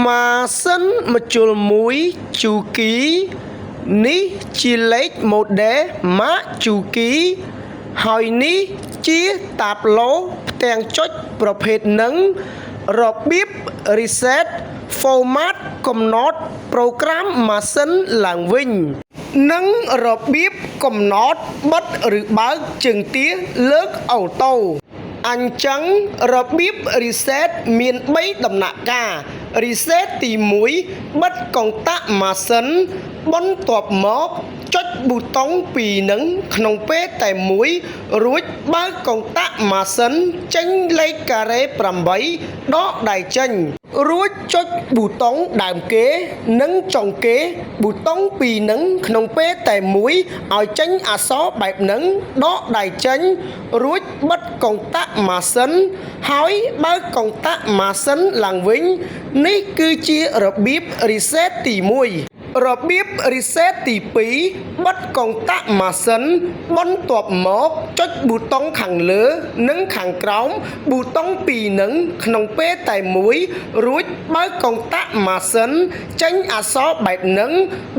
ម៉ាស៊ីនម្ជុលមួយជូគីនេះជាលេខម៉ូដែលម៉ាកជូគីហើយនេះជាតាប្លូផ្ទាំងចុចប្រភេទនឹងរបៀប reset format កំណត់ប្រូក្រាមម៉ាស៊ីនឡើងវិញនិងរបៀបកំណត់បិទឬបើកជើងទាលើកអូតូអញ្ចឹងរបៀប reset មាន3ដំណាក់កាល reset ទី1បិទកុងតាក់ម៉ាស៊ីនបន្ទាប់មកចុចប៊ូតុងពីរនឹងក្នុងពេលតែមួយរួចបើកកុងតាក់ម៉ាស៊ីនចេញលេខការ៉េ8ដកដៃចេញរួចចុចប៊ូតុងដើមគេនិងចុងគេប៊ូតុងពីរនឹងក្នុងពេលតែមួយឲ្យចេញអក្សរបែបនឹងដកដៃចេញរួចបិទកុងតាក់ម៉ាស៊ីនហើយបើកកុងតាក់ម៉ាស៊ីនឡើងវិញនេះគឺជារបៀប reset ទី1របៀប reset ទី2បិទកុងតាក់ម៉ាស៊ីនបន្ទាប់មកចុចប៊ូតុងខាងលើនិងខាងក្រោមប៊ូតុងពីរនឹងក្នុងពេលតែមួយរួចបើកកុងតាក់ម៉ាស៊ីនចេញអក្សរបែបនឹង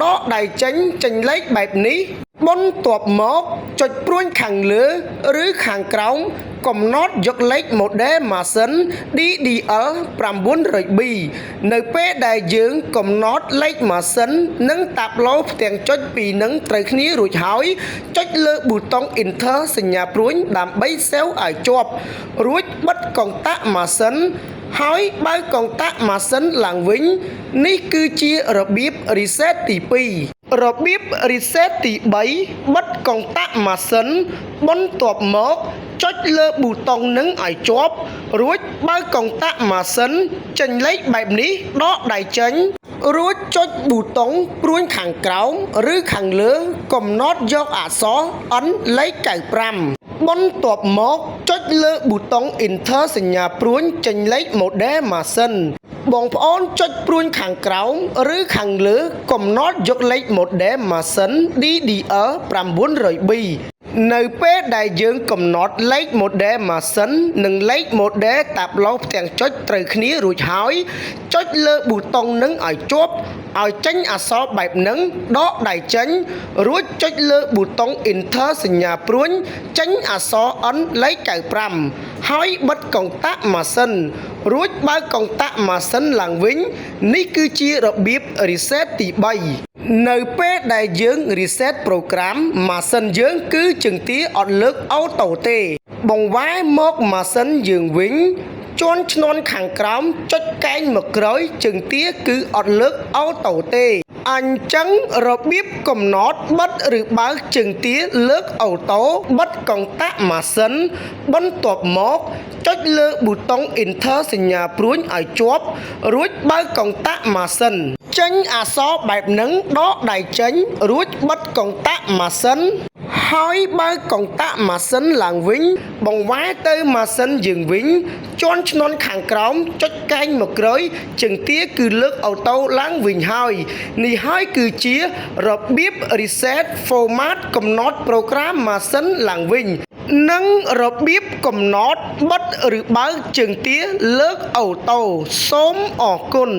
ដកដៃចេញលេខបែបនេះបន្ទាប់មកចុចព្រួញខាងលើឬខាងក្រោមកំណត់យកលេខម៉ូដែលម៉ាស៊ីន DDL 900B នៅពេលដែលយើងកំណត់លេខម៉ាស៊ីននិងតាប្លូផ្ទាំងចុចពីរនឹងត្រូវគ្នារួចហើយចុចលើប៊ូតុង Enter សញ្ញាព្រួញដើម្បី Save ឲ្យជាប់រួចបិទកុងតាក់ម៉ាស៊ីនហើយបើកកុងតាក់ម៉ាស៊ីនឡើងវិញនេះគឺជារបៀប reset ទី2របៀប reset ទី3បិទកុងតាក់ម៉ាស៊ីនបន្ទាប់មកចុចលើប៊ូតុងនឹងឲ្យជាប់រួចបើកកុងតាក់ម៉ាស៊ីនចេញលេខបែបនេះដកដៃចេញរួចចុចប៊ូតុងព្រួញខាងក្រោមឬខាងលើកំណត់យកអក្សរ N លេខ95បន្ទាប់មកចុចលើប៊ូតុង Enter សញ្ញាព្រួញចេញលេខម៉ូដែលម៉ាស៊ីនបងប្អូនចុចព្រួញខាងក្រោមឬខាងលើកំណត់យកលេខម៉ូដែលម៉ាស៊ីន DDL 900B នៅពេលដែលយើងកំណត់លេខម៉ូដែលម៉ាស៊ីននិងលេខម៉ូដែលតាប្លូផ្ទាំងចុចត្រូវគ្នារួចហើយចុចលើប៊ូតុងនឹងឲ្យជាប់ឲ្យចេញអក្សរបែបនឹងដកដៃចេញរួចចុចលើប៊ូតុង Enter សញ្ញាព្រួញចេញអក្សរ N លេខ95ហើយបិទកុងតាក់ម៉ាស៊ីនរួចបើកកុងតាក់ម៉ាស៊ីនឡើងវិញនេះគឺជារបៀប reset ទី3នៅពេលដែលយើង reset ប្រូក្រាមម៉ាស៊ីនយើងគឺជើងទាអត់លើកអូតូទេបង្វែរមកម៉ាស៊ីនយើងវិញជាន់ឈ្នាន់ខាងក្រោមចុចកែងមកក្រោយជើងទាគឺអត់លើកអូតូទេអញ្ចឹងរបៀបកំណត់បិទឬបើកជើងទាលើកអូតូបិទកុងតាក់ម៉ាស៊ីនបន្ទាប់មកចុចលើប៊ូតុង Enter សញ្ញាព្រួញឲ្យជាប់រួចបើកកុងតាក់ម៉ាស៊ីនចេញអក្សរបែបនឹងដកដៃចេញរួចបិទកុងតាក់ម៉ាស៊ីនហើយបើកកុងតាក់ម៉ាស៊ីនឡើងវិញបង្វែរទៅម៉ាស៊ីនយើងវិញជាន់ឈ្នាន់ខាងក្រោមចុចកែងមកក្រោយជើងទាគឺលើកអូតូឡើងវិញហើយនេះហើយគឺជារបៀប reset format កំណត់ប្រូក្រាមម៉ាស៊ីនឡើងវិញនិងរបៀបកំណត់បិទឬបើកជើងទាលើកអូតូសូមអរគុណ